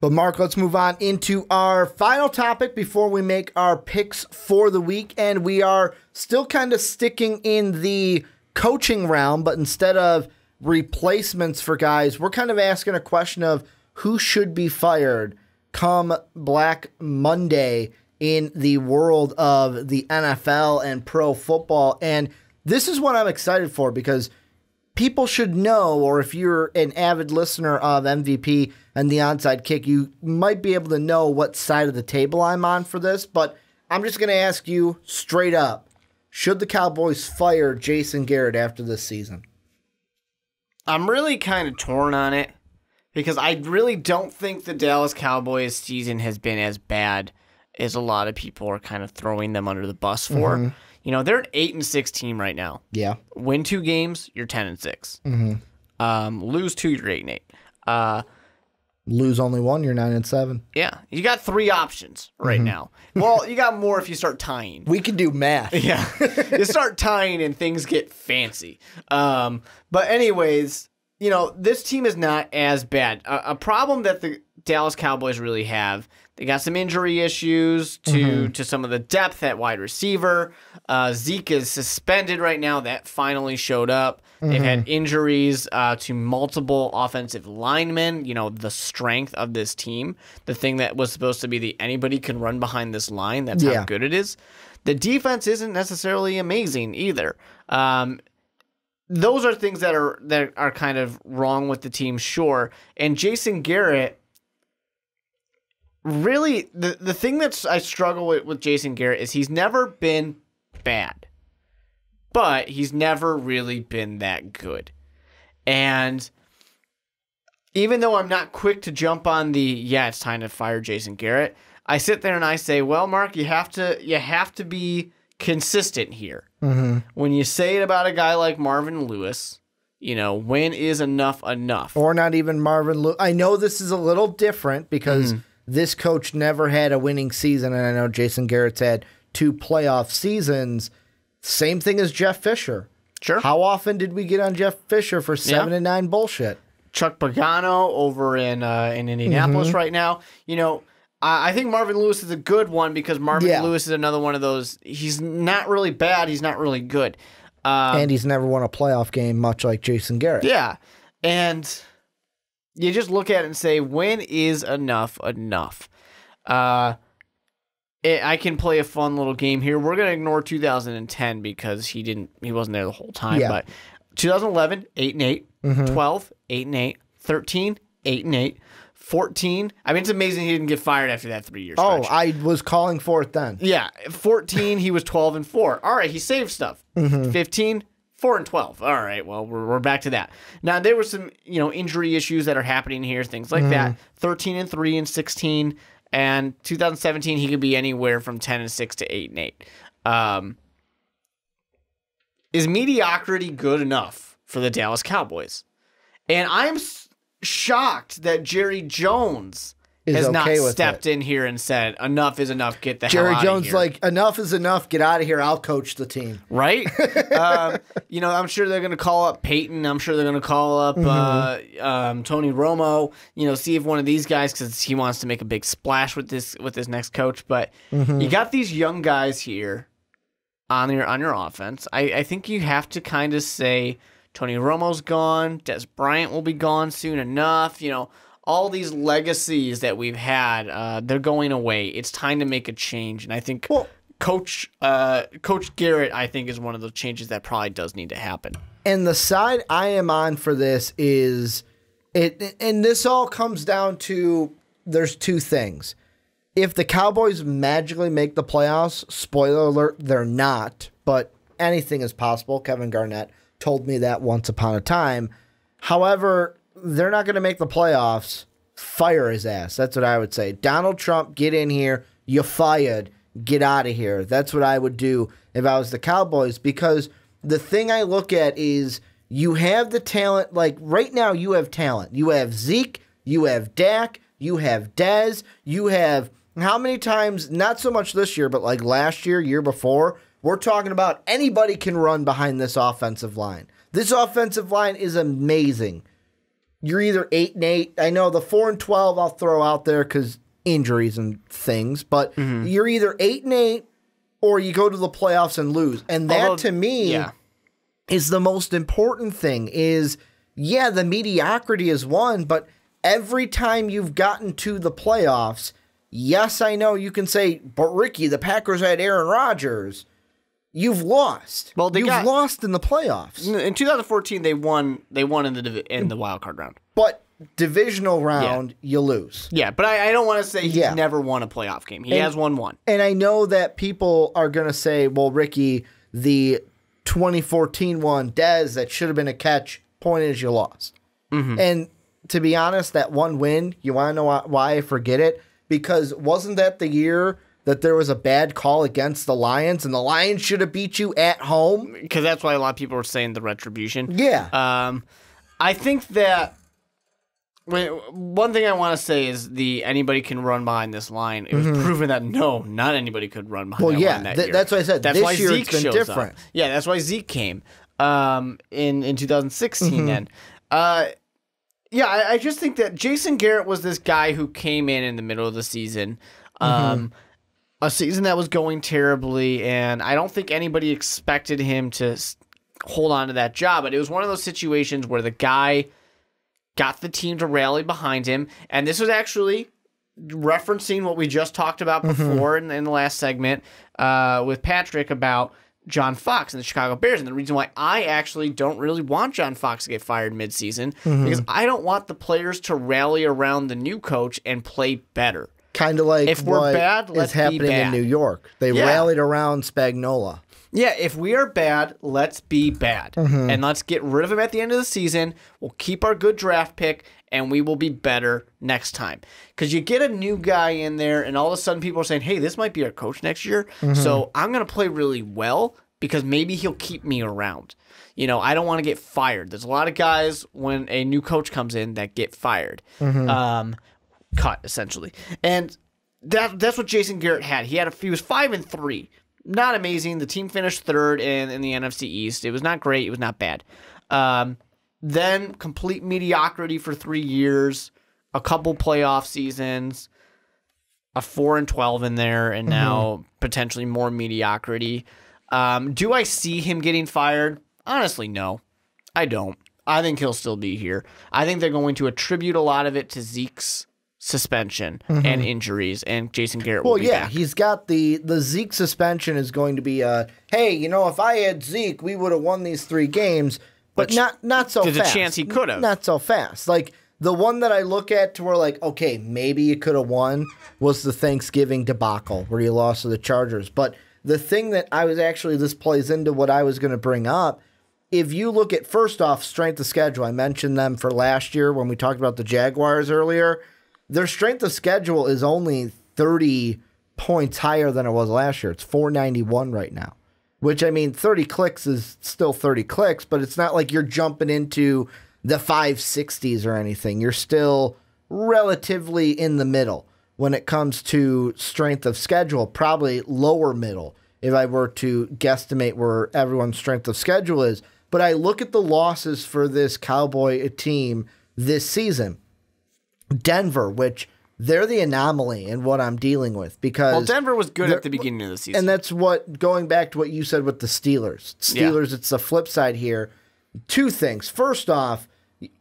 But Mark, let's move on into our final topic before we make our picks for the week. And we are still kind of sticking in the coaching realm, but instead of replacements for guys, we're kind of asking a question of who should be fired come Black Monday in the world of the NFL and pro football. And this is what I'm excited for, because people should know, or if you're an avid listener of MVP and the Onside Kick, you might be able to know what side of the table I'm on for this. But I'm just going to ask you straight up, should the Cowboys fire Jason Garrett after this season? I'm really kind of torn on it, because I really don't think the Dallas Cowboys season has been as bad as a lot of people are kind of throwing them under the bus for. Mm-hmm. You know, they're an 8-6 team right now. Yeah. Win 2 games, you're 10-6. Mm-hmm. Lose 2, you're 8-8. Lose only 1, you're 9-7. Yeah, you got 3 options right now. Well, you got more if you start tying. We can do math. Yeah, you start tying and things get fancy. But anyways, you know, this team is not as bad. A problem that the Dallas Cowboys really have, they got some injury issues to some of the depth at wide receiver. Zeke is suspended right now. That finally showed up. They've had injuries to multiple offensive linemen. You know, the strength of this team, the thing that was supposed to be the anybody can run behind this line. That's how good it is. The defense isn't necessarily amazing either. Those are things that are kind of wrong with the team, sure. And Jason Garrett, really, the thing that I struggle with Jason Garrett is he's never been bad, but he's never really been that good. And even though I'm not quick to jump on it's time to fire Jason Garrett, I sit there and I say, well, Mark, you have to be consistent here. When you say it about a guy like Marvin Lewis, you know, when is enough enough? Or not even Marvin Lewis. I know this is a little different because this coach never had a winning season, and I know Jason Garrett's had 2 playoff seasons. Same thing as Jeff Fisher. Sure. How often did we get on Jeff Fisher for 7-9 bullshit? Chuck Pagano over in Indianapolis right now. You know, I think Marvin Lewis is a good one because Marvin Lewis is another one of those. He's not really bad. He's not really good. And he's never won a playoff game, much like Jason Garrett. Yeah. And you just look at it and say, when is enough enough? I can play a fun little game here. We're going to ignore 2010 because he wasn't there the whole time. Yeah. But 2011, 8-8. 12, 8-8. 13, 8-8. 14. I mean, it's amazing he didn't get fired after that 3 years. Oh, I was calling for it then. Yeah. 14, he was 12-4. All right, he saved stuff. 15, 4-12. All right, well, we're back to that. Now, there were some, injury issues that are happening here, things like that. 13-3 and 16. And 2017, he could be anywhere from 10-6 to 8-8. Is mediocrity good enough for the Dallas Cowboys? And I'm shocked that Jerry Jones has not stepped in here and said, enough is enough, get the hell out of here. Jerry Jones like, enough is enough, get out of here, I'll coach the team. Right? I'm sure they're going to call up Peyton. I'm sure they're going to call up Tony Romo, see if one of these guys, because he wants to make a big splash with this next coach. But you got these young guys here on your offense. I think you have to kind of say, Tony Romo's gone. Des Bryant will be gone soon enough. All these legacies that we've had, they're going away. It's time to make a change. And I think Coach Garrett, I think, is one of the changes that probably does need to happen. And the side I am on for this is, and this all comes down to, there's 2 things. If the Cowboys magically make the playoffs, spoiler alert, they're not, but anything is possible. Kevin Garnett told me that once upon a time. However, they're not going to make the playoffs. Fire his ass. That's what I would say. Donald Trump, get in here. You fired. Get out of here. That's what I would do if I was the Cowboys, because the thing I look at is you have the talent. Like right now, you have talent. You have Zeke. You have Dak. You have Dez. You have how many times, not so much this year, but like last year, year before, we're talking about anybody can run behind this offensive line. This offensive line is amazing. you're either 8-8. I know the 4-12 I'll throw out there because injuries and things, but you're either 8-8 or you go to the playoffs and lose. And that to me is the most important thing is, the mediocrity is one, but every time you've gotten to the playoffs, yes, I know you can say, but Ricky, the Packers had Aaron Rodgers. You've lost. Well, you've lost in the playoffs. In 2014, they won in the wild card round. But divisional round, you lose. Yeah, but I don't want to say he's never won a playoff game. He has won one. And I know that people are going to say, well, Ricky, the 2014 one, Dez, that should have been a catch. Point is you lost. And to be honest, that one win, you want to know why I forget it? Because wasn't that the year that there was a bad call against the Lions, and the Lions should have beat you at home? Because that's why a lot of people were saying the retribution. Yeah. I think that one thing I want to say is anybody can run behind this line. It was proven that not anybody could run behind that line that year. That's why I said that's this why year Zeke it's been different. Up. Yeah, that's why Zeke came in 2016 then. I just think that Jason Garrett was this guy who came in the middle of the season. A season that was going terribly, and I don't think anybody expected him to hold on to that job. But it was one of those situations where the guy got the team to rally behind him, and this was actually referencing what we just talked about before in the last segment with Patrick about John Fox and the Chicago Bears, and the reason why I actually don't really want John Fox to get fired midseason because I don't want the players to rally around the new coach and play better. Kind of like if we're bad, let's is happening be bad. in New York. They rallied around Spagnuolo. Yeah, if we are bad, let's be bad. And let's get rid of him at the end of the season. We'll keep our good draft pick, and we will be better next time. Because you get a new guy in there, and all of a sudden people are saying, hey, this might be our coach next year, so I'm going to play really well because maybe he'll keep me around. You know, I don't want to get fired. There's a lot of guys when a new coach comes in that get fired. Cut, essentially. And that's what Jason Garrett had. He was 5-3. Not amazing. The team finished third in the NFC East. It was not great. It was not bad. Then complete mediocrity for 3 years, a couple playoff seasons, a 4-12 in there, and now potentially more mediocrity. Do I see him getting fired? Honestly, no. I don't. I think he'll still be here. I think they're going to attribute a lot of it to Zeke's suspension and injuries, and Jason Garrett will be back. He's got the Zeke suspension is going to be hey, if I had Zeke, we would have won these 3 games, but not so fast. There's a chance he could have. Not so fast. Like, the one that I look at to where, like, okay, maybe you could have won was the Thanksgiving debacle where you lost to the Chargers. But the thing that this plays into what I was going to bring up, if you look at, first off, strength of schedule, I mentioned them for last year when we talked about the Jaguars earlier. Their strength of schedule is only 30 points higher than it was last year. It's 491 right now, which, 30 clicks is still 30 clicks, but it's not like you're jumping into the 560s or anything. You're still relatively in the middle when it comes to strength of schedule, probably lower middle if I were to guesstimate where everyone's strength of schedule is. But I look at the losses for this Cowboy team this season. Denver, which they're the anomaly in what I'm dealing with because Denver was good at the beginning of the season. And that's going back to what you said with the Steelers. It's the flip side here. 2 things. First off,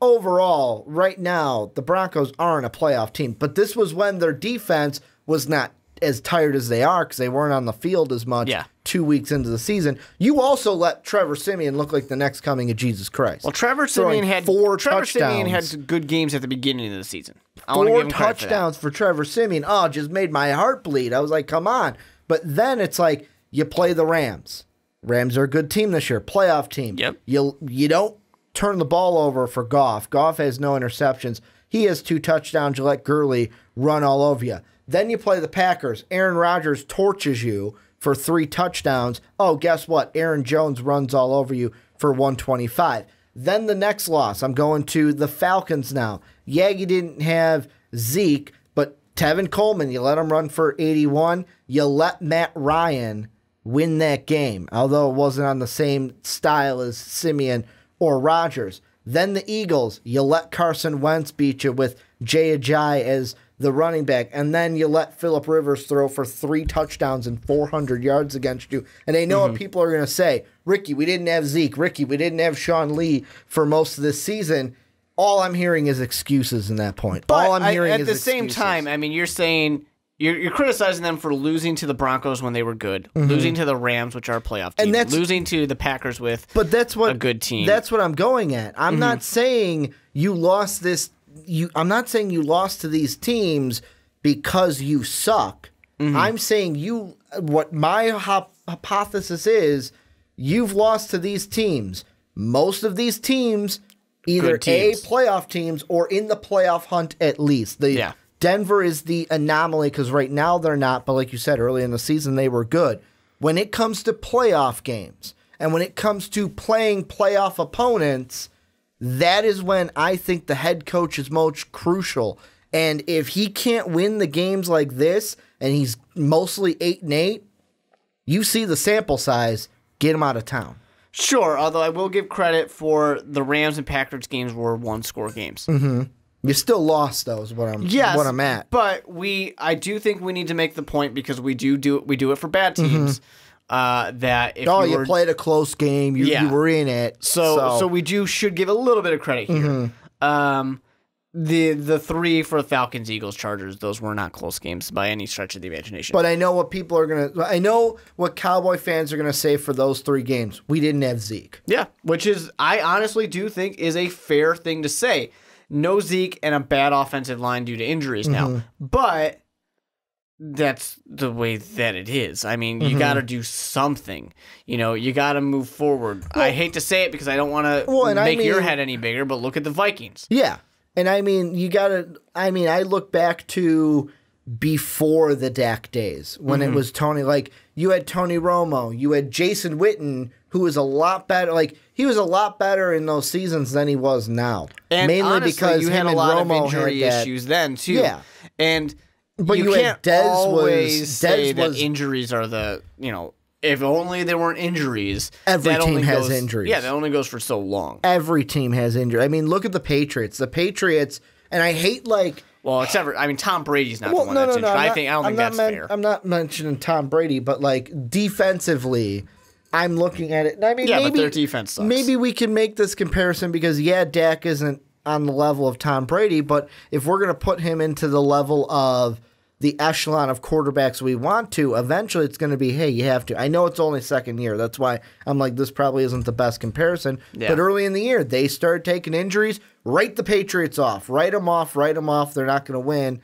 overall, right now, the Broncos aren't a playoff team, but this was when their defense was not as tired as they are because they weren't on the field as much 2 weeks into the season. You also let Trevor Siemian look like the next coming of Jesus Christ. Well, Trevor Siemian had 4 touchdowns. Siemian had good games at the beginning of the season. 4 touchdowns for Trevor Siemian. Oh, it just made my heart bleed. I was like, come on. But then it's like you play the Rams. Rams are a good team this year, playoff team. Yep. You don't turn the ball over for Goff. Goff has no interceptions. He has 2 touchdowns. You let Gurley run all over you. Then you play the Packers. Aaron Rodgers torches you for 3 touchdowns. Oh, guess what? Aaron Jones runs all over you for 125. Then the next loss, I'm going to the Falcons now. Yeah, you didn't have Zeke, but Tevin Coleman, you let him run for 81. You let Matt Ryan win that game, although it wasn't on the same style as Simeon or Rodgers. Then the Eagles, you let Carson Wentz beat you with Jay Ajayi as the running back, and then you let Phillip Rivers throw for 3 touchdowns and 400 yards against you. And they know what people are going to say. Ricky, we didn't have Zeke. Ricky, we didn't have Sean Lee for most of this season. All I'm hearing is excuses in that point. But all I'm hearing at is the excuses. same time, I mean, you're saying you're criticizing them for losing to the Broncos when they were good, losing to the Rams, which are a playoff team, and losing to the Packers with a good team. That's what I'm going at. I'm not saying you lost this. I'm not saying you lost to these teams because you suck. I'm saying what my hypothesis is, you've lost to these teams. Most of these teams, either playoff teams or in the playoff hunt at least. Denver is the anomaly because right now they're not, but like you said, early in the season they were good. When it comes to playoff games and when it comes to playing playoff opponents, that is when I think the head coach is most crucial. And if he can't win the games like this, and he's mostly 8-8, you see the sample size, get him out of town. Sure, although I will give credit for the Rams and Packers games were 1-score games. You still lost, though, is what I'm at. But I do think we need to make the point because we do it for bad teams. That if you played a close game, you were in it. So we should give a little bit of credit here. The 3 for Falcons, Eagles, Chargers, those were not close games by any stretch of the imagination. But I know what I know what Cowboy fans are gonna say for those 3 games. We didn't have Zeke. Yeah, which is I honestly do think is a fair thing to say. No Zeke and a bad offensive line due to injuries now. But that's the way that it is. I mean, you got to do something. You got to move forward. Well, I hate to say it because I don't want to make your head any bigger, but look at the Vikings. Yeah. And I mean, I look back to before the Dak days when it was Tony. Like, you had Tony Romo, you had Jason Witten, who was a lot better. Like, he was a lot better in those seasons than he was now. And mainly honestly, because you had a lot of injury issues then too. Yeah, but you can't always say that injuries are the If only there weren't injuries. Every team has injuries. Yeah, that only goes for so long. Every team has injuries. I mean, look at the Patriots. The Patriots, and I hate well, except for Tom Brady's not the one that's injured. I don't think that's fair. I'm not mentioning Tom Brady, but defensively, I'm looking at it. And I mean, but their defense sucks. Maybe we can make this comparison because Dak isn't on the level of Tom Brady, but if we're going to put him into the level of the echelon of quarterbacks we want to, eventually it's going to be, hey, you have to. I know it's only second year. That's why I'm like, this probably isn't the best comparison. Yeah. But early in the year, they started taking injuries. Write the Patriots off. Write them off. They're not going to win.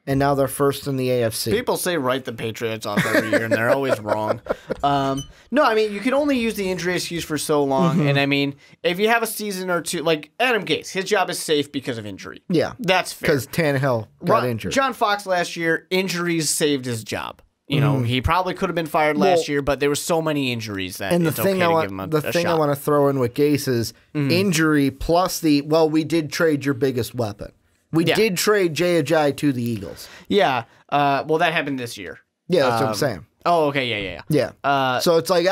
And now they're first in the AFC. People say write the Patriots off every year, and they're always wrong. No, I mean, you can only use the injury excuse for so long. And I mean, if you have a season or two, like Adam Gase, his job is safe because of injury. Yeah. That's fair. Because Tannehill got injured. John Fox last year, injuries saved his job. He probably could have been fired last year, but there were so many injuries that it's okay to give him a shot. The thing I want to throw in with Gase is injury plus we did trade your biggest weapon. We did trade Jay Ajayi to the Eagles. Yeah. Well, that happened this year. Yeah, that's what I'm saying. Oh, okay. Yeah. So it's like,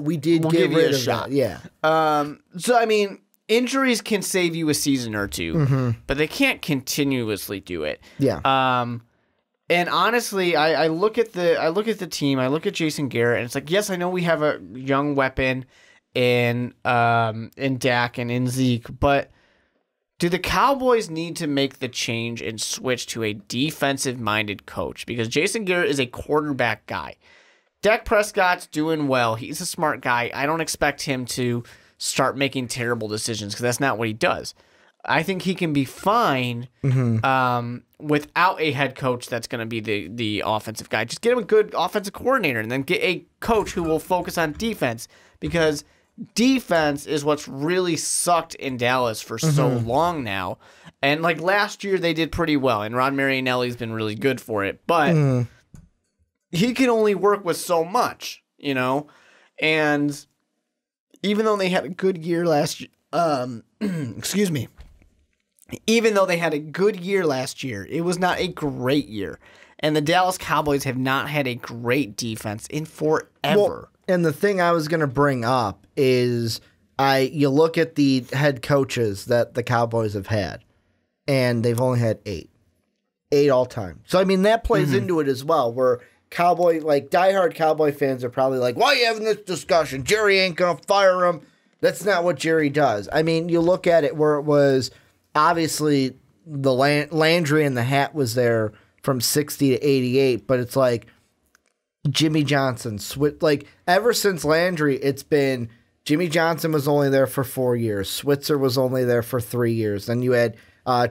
we did get rid of that. Yeah. So, I mean, injuries can save you a season or two, but they can't continuously do it. Yeah. And honestly, I look at the team, I look at Jason Garrett, and it's like, yes, I know we have a young weapon in Dak and in Zeke, but do the Cowboys need to make the change and switch to a defensive-minded coach? Because Jason Garrett is a quarterback guy. Dak Prescott's doing well. He's a smart guy. I don't expect him to start making terrible decisions because that's not what he does. I think he can be fine without a head coach that's going to be the offensive guy. Just get him a good offensive coordinator and then get a coach who will focus on defense because defense is what's really sucked in Dallas for so long now. And like last year they did pretty well, and Rod Marinelli's been really good for it, but he can only work with so much, and even though they had a good year last year, excuse me, even though they had a good year last year, it was not a great year. And the Dallas Cowboys have not had a great defense in forever. Well, and the thing I was going to bring up is You look at the head coaches that the Cowboys have had, and they've only had 8. 8 all time. So, I mean, that plays into it as well, where diehard Cowboy fans are probably like, why are you having this discussion? Jerry ain't going to fire him. That's not what Jerry does. I mean, you look at it where it was obviously the Landry and the hat was there from 60 to 88, but it's like Jimmy Johnson. Ever since Landry, it's been Jimmy Johnson was only there for 4 years. Switzer was only there for 3 years. Then you had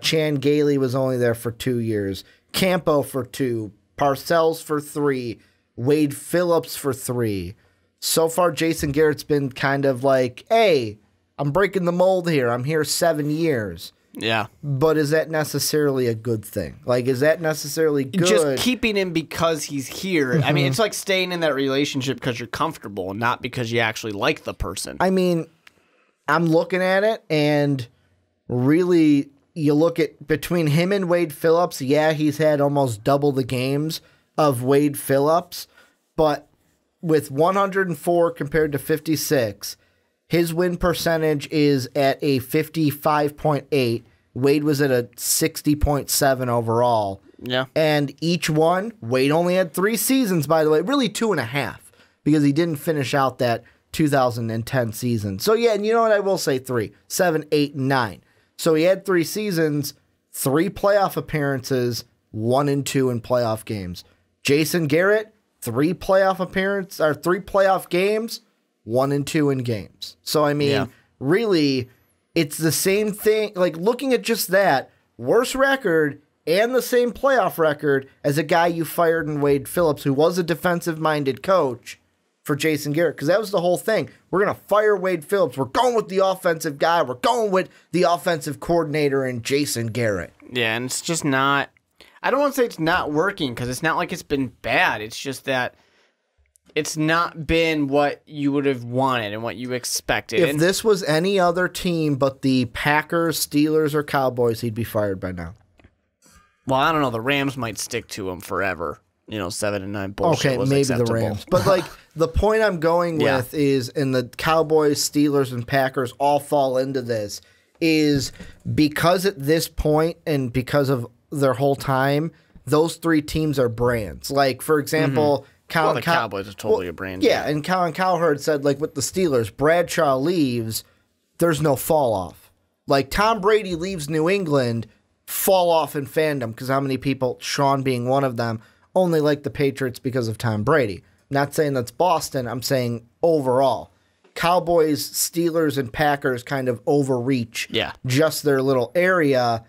Chan Gailey was only there for 2 years. Campo for 2. Parcells for 3. Wade Phillips for 3. So far, Jason Garrett's been kind of like, hey, I'm breaking the mold here. I'm here 7 years. Yeah. But is that necessarily a good thing? Like, is that necessarily good? Just keeping him because he's here. I mean, it's like staying in that relationship because you're comfortable and not because you actually like the person. I mean, I'm looking at it, and really, you look at between him and Wade Phillips, yeah, he's had almost double the games of Wade Phillips, but with 104 compared to 56, his win percentage is at a 55.8. Wade was at a 60.7 overall. Yeah. And each one, Wade only had 3 seasons, by the way, really 2.5, because he didn't finish out that 2010 season. So, yeah, and you know what? I will say 3, 7, 8, 9. So he had 3 seasons, 3 playoff appearances, 1 and 2 in playoff games. Jason Garrett, 3 playoff games, 1 and 2 in games. So, I mean, really, it's the same thing. Like, looking at just that, worse record and the same playoff record as a guy you fired in Wade Phillips, who was a defensive-minded coach for Jason Garrett, because that was the whole thing. We're going to fire Wade Phillips. We're going with the offensive guy. We're going with the offensive coordinator in Jason Garrett. Yeah, and it's just not... I don't want to say it's not working, because it's not like it's been bad. It's just that it's not been what you would have wanted and what you expected. If this was any other team but the Packers, Steelers, or Cowboys, he'd be fired by now. Well, I don't know. The Rams might stick to him forever. 7-9 bullshit. Okay, was maybe acceptable. the Rams. But, like, the point I'm going with is, and the Cowboys, Steelers, and Packers all fall into this, is because at this point and because of their whole time, those 3 teams are brands. Like, for example... the Cowboys are totally a brand. Yeah, and Colin Cowherd said, like, with the Steelers, Bradshaw leaves, there's no fall off. Like, Tom Brady leaves New England, fall off in fandom, because how many people, Sean being one of them, only like the Patriots because of Tom Brady. Not saying that's Boston, I'm saying overall. Cowboys, Steelers, and Packers kind of overreach just their little area,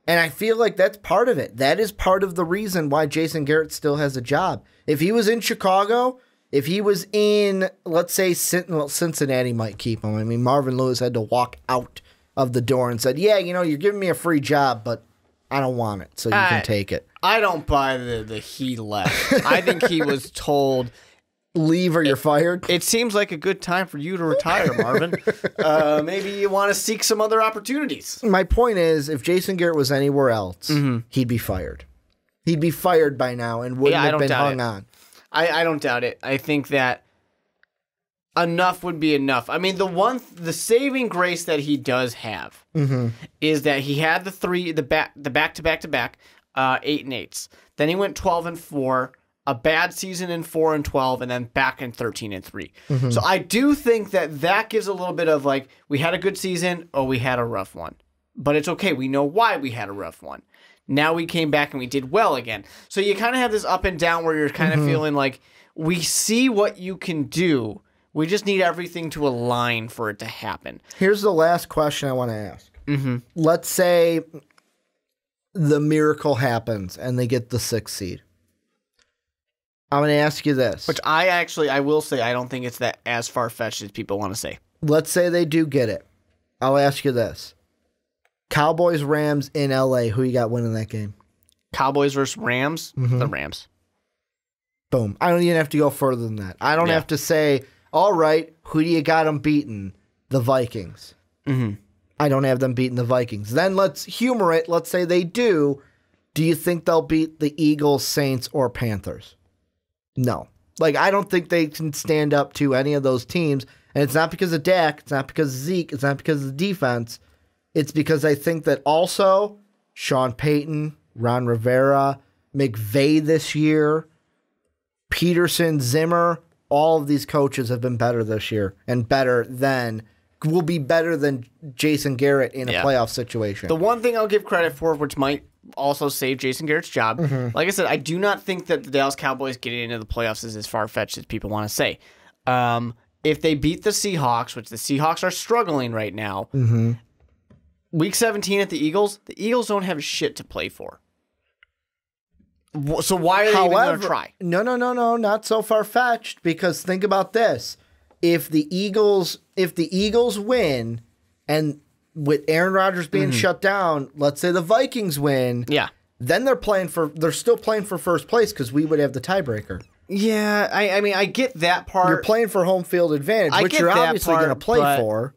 and I feel like that's part of it. That is part of the reason why Jason Garrett still has a job. If he was in Chicago, if he was in, let's say, Cincinnati might keep him. I mean, Marvin Lewis had to walk out of the door and said, yeah, you're giving me a free job, but I don't want it, so you can take it. I don't buy the he left. I think he was told, leave or you're fired. It seems like a good time for you to retire, Marvin. Maybe you want to seek some other opportunities. My point is, if Jason Garrett was anywhere else, he'd be fired. He'd be fired by now and wouldn't have been hung on. I don't doubt it. I think that enough would be enough. I mean, the saving grace that he does have is that he had the back-to-back-to-back 8 and 8s. Then he went 12 and 4, a bad season in 4 and 12, and then back in 13 and 3. So I do think that gives a little bit of like, we had a good season, we had a rough one. But it's okay. We know why we had a rough one. Now we came back and we did well again. So you kind of have this up and down where you're kind of feeling like, we see what you can do. We just need everything to align for it to happen. Here's the last question I want to ask. Let's say the miracle happens and they get the 6th seed. I'm going to ask you this. Which I will say, I don't think it's that as far-fetched as people want to say. Let's say they do get it. I'll ask you this. Cowboys, Rams in L.A. Who you got winning that game? Cowboys versus Rams? The Rams. Boom. I don't even have to go further than that. I don't have to say, all right, who do you got them beating? The Vikings. I don't have them beating the Vikings. Then let's humor it. Let's say they do. Do you think they'll beat the Eagles, Saints, or Panthers? No. Like, I don't think they can stand up to any of those teams. And it's not because of Dak. It's not because of Zeke. It's not because of the defense. It's because I think that also Sean Payton, Ron Rivera, McVay this year, Peterson, Zimmer, all of these coaches have been better this year and will be better than Jason Garrett in a playoff situation. The one thing I'll give credit for, which might also save Jason Garrett's job, like I said, I do not think that the Dallas Cowboys getting into the playoffs is as far-fetched as people want to say. If they beat the Seahawks, which the Seahawks are struggling right now, Week 17 at the Eagles don't have shit to play for. So why are they even going to try? No, not so far-fetched, because think about this. If the Eagles win, and with Aaron Rodgers being shut down, let's say the Vikings win, then they're still playing for first place because we would have the tiebreaker. Yeah, I mean, I get that part. You're playing for home field advantage, which you're obviously going to play for.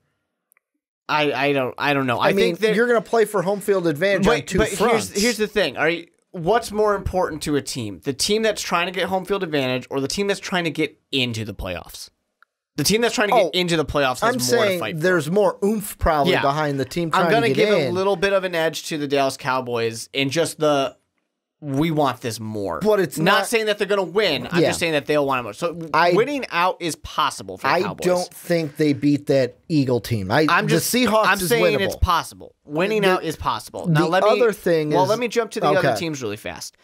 I don't know. I mean, you're going to play for home field advantage on two fronts. Here's the thing. What's more important to a team? The team that's trying to get home field advantage or the team that's trying to get into the playoffs? The team that's trying to get into the playoffs has more to fight for. There's more oomph probably behind the team trying to get in. I'm going to give a little bit of an edge to the Dallas Cowboys in just we want this more. But it's not saying that they're going to win. I'm just saying that they'll want it more. So winning out is possible for the Cowboys. I don't think they beat that Eagle team. The Seahawks I'm saying it's possible. Winning out is possible. Now let me jump to the other teams really fast.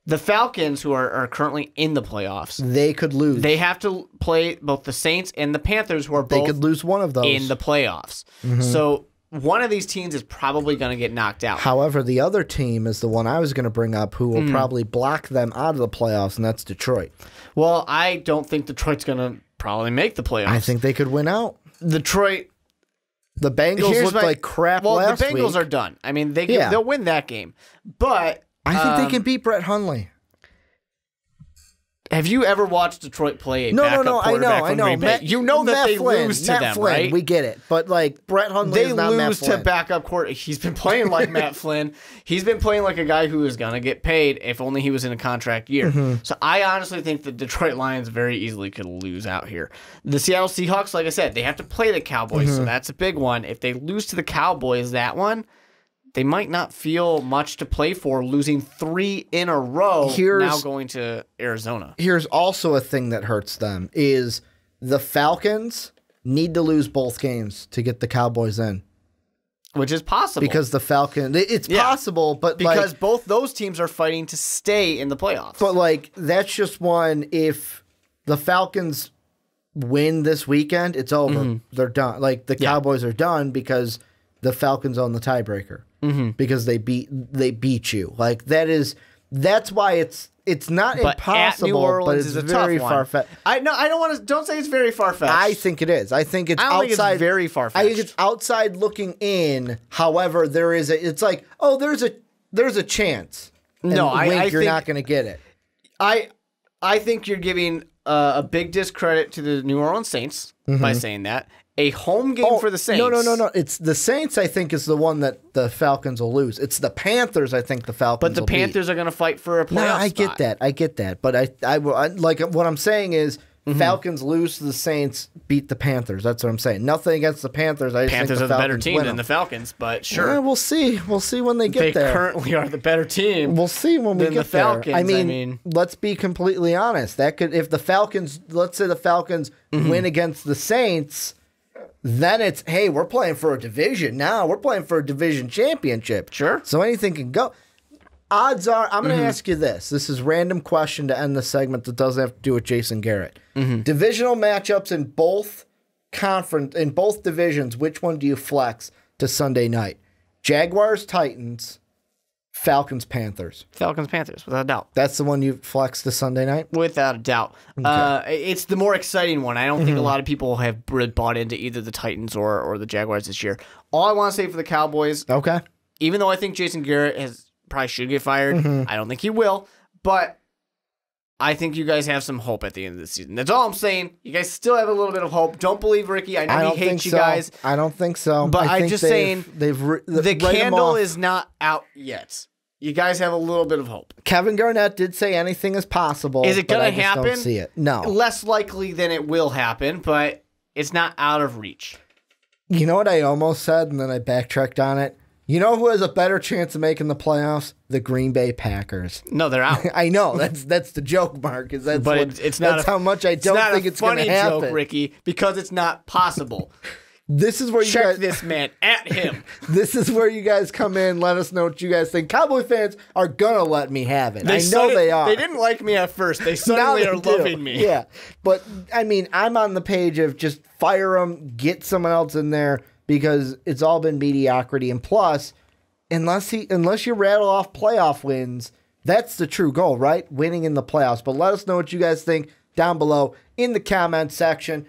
The Falcons, who are currently in the playoffs, they could lose. They have to play both the Saints and the Panthers, who are both could lose one of those in the playoffs. So one of these teams is probably going to get knocked out. However, the other team is the one I was going to bring up, who will probably block them out of the playoffs, and that's Detroit. Well, I don't think Detroit's going to probably make the playoffs. I think they could win out. Detroit. The Bengals looked like crap last week. Well, the Bengals are done. I mean, they'll win that game. But I think they can beat Brett Hundley. Have you ever watched Detroit play a backup quarterback from Green Bay? You know that they lose to them, right? We get it. But, like, Brett Hundley is not Matt Flynn. They lose to backup quarterback. He's been playing like Matt Flynn. He's been playing like a guy who is going to get paid if only he was in a contract year. So I honestly think the Detroit Lions very easily could lose out here. The Seattle Seahawks, like I said, they have to play the Cowboys, so that's a big one. If they lose to the Cowboys, that one, they might not feel much to play for, losing 3 in a row, now going to Arizona. Here's also a thing that hurts them, is the Falcons need to lose both games to get the Cowboys in. Which is possible. Because the Falcons, it's possible, but because both those teams are fighting to stay in the playoffs. But, like, that's just one, if the Falcons win this weekend, it's over. They're done. Like, the Cowboys are done because the Falcons own the tiebreaker. Because they beat you. Like, that's why it's not impossible, New Orleans but it's very far-fetched. Don't say it's very far-fetched. I think it is. I think it's outside. It's very far-fetched. I think it's outside looking in. However, it's like, oh, there's a chance. And you're not going to get it. I think you're giving a big discredit to the New Orleans Saints by saying that. A home game for the Saints. No. It's the Saints, I think, is the one that the Falcons will lose. It's the Panthers, I think the Falcons will beat. But the Panthers are going to fight for a playoff spot. I get that. But I like what I'm saying is Falcons lose to the Saints, beat the Panthers. That's what I'm saying. Nothing against the Panthers. I just Panthers think the are the better Falcons team than the Falcons, but sure. Yeah, we'll see. We'll see when they get there. They currently are the better team. We'll see when we get the Falcons. there. I mean, let's be completely honest. If the Falcons, let's say the Falcons win against the Saints, then it's, hey, we're playing for a division now. We're playing for a division championship. Sure. So anything can go. Odds are, I'm going to ask you this. This is a random question to end the segment that doesn't have to do with Jason Garrett. Divisional matchups in both divisions, which one do you flex to Sunday night? Jaguars, Titans, Falcons, Panthers. Falcons, Panthers, without a doubt. That's the one you flex to Sunday night? Without a doubt. Okay. It's the more exciting one. I don't think a lot of people have really bought into either the Titans or the Jaguars this year. All I want to say for the Cowboys, even though I think Jason Garrett probably should get fired, I don't think he will, but I think you guys have some hope at the end of the season. That's all I'm saying. You guys still have a little bit of hope. Don't believe Ricky. I know he hates you guys. I don't think so. But I'm just saying the candle is not out yet. You guys have a little bit of hope. Kevin Garnett did say anything is possible. Is it going to happen? Don't see it. No. Less likely than it will happen, but it's not out of reach. You know what I almost said, and then I backtracked on it? You know who has a better chance of making the playoffs? The Green Bay Packers. No, they're out. I know that's the joke, Mark. It's not. That's how much I don't think it's going to happen. It's not a funny joke, Ricky, because it's not possible. This is where you check guys, this man at him. This is where you guys come in. Let us know what you guys think. Cowboy fans are gonna let me have it. I know they are. They didn't like me at first. They suddenly are loving me. Yeah, but I mean, I'm on the page of just fire them, get someone else in there because it's all been mediocrity. And plus, unless you rattle off playoff wins, that's the true goal, right? Winning in the playoffs. But let us know what you guys think down below in the comment section.